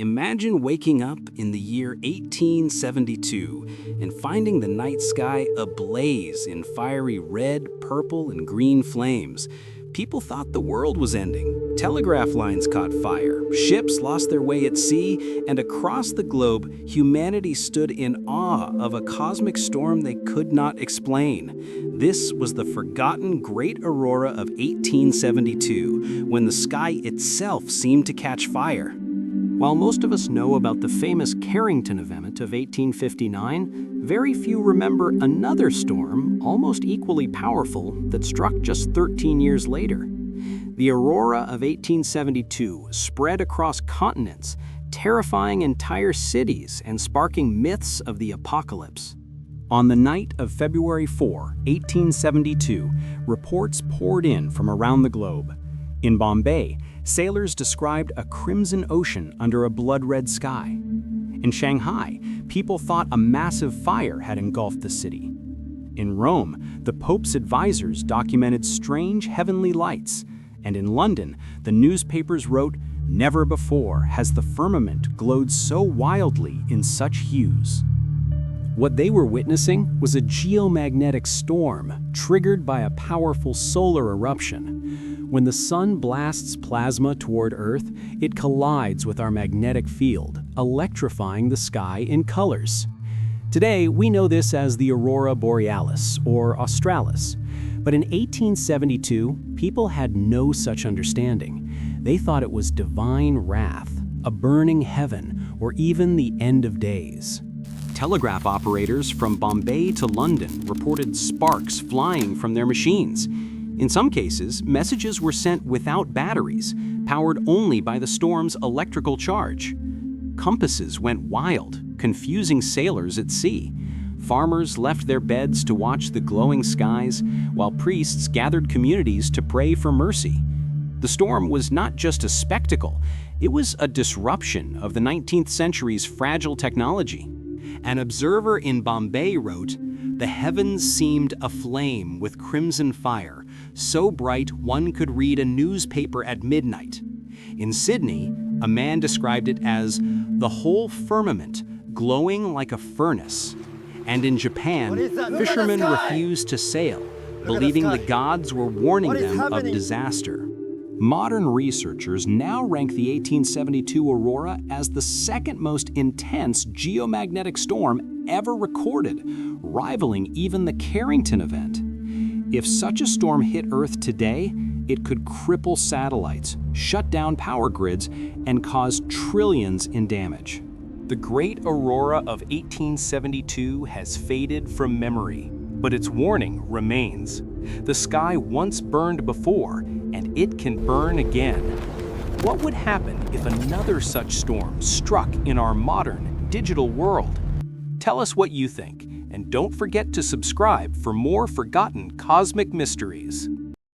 Imagine waking up in the year 1872 and finding the night sky ablaze in fiery red, purple, and green flames. People thought the world was ending. Telegraph lines caught fire, ships lost their way at sea, and across the globe, humanity stood in awe of a cosmic storm they could not explain. This was the forgotten Great Aurora of 1872, when the sky itself seemed to catch fire. While most of us know about the famous Carrington Event of 1859, very few remember another storm, almost equally powerful, that struck just 13 years later. The Aurora of 1872 spread across continents, terrifying entire cities and sparking myths of the apocalypse. On the night of February 4, 1872, reports poured in from around the globe. In Bombay, sailors described a crimson ocean under a blood-red sky. In Shanghai, people thought a massive fire had engulfed the city. In Rome, the Pope's advisors documented strange heavenly lights. And in London, the newspapers wrote, "Never before has the firmament glowed so wildly in such hues." What they were witnessing was a geomagnetic storm triggered by a powerful solar eruption. When the sun blasts plasma toward Earth, it collides with our magnetic field, electrifying the sky in colors. Today, we know this as the Aurora Borealis, or Australis. But in 1872, people had no such understanding. They thought it was divine wrath, a burning heaven, or even the end of days. Telegraph operators from Bombay to London reported sparks flying from their machines. In some cases, messages were sent without batteries, powered only by the storm's electrical charge. Compasses went wild, confusing sailors at sea. Farmers left their beds to watch the glowing skies, while priests gathered communities to pray for mercy. The storm was not just a spectacle, it was a disruption of the 19th century's fragile technology. An observer in Bombay wrote, "The heavens seemed aflame with crimson fire, so bright one could read a newspaper at midnight." In Sydney, a man described it as the whole firmament glowing like a furnace. And in Japan, fishermen refused to sail, believing the gods were warning them of disaster. Modern researchers now rank the 1872 Aurora as the second most intense geomagnetic storm ever recorded, rivaling even the Carrington Event. If such a storm hit Earth today, it could cripple satellites, shut down power grids, and cause trillions in damage. The Great Aurora of 1872 has faded from memory, but its warning remains. The sky once burned before, and it can burn again. What would happen if another such storm struck in our modern, digital world? Tell us what you think, and don't forget to subscribe for more forgotten cosmic mysteries.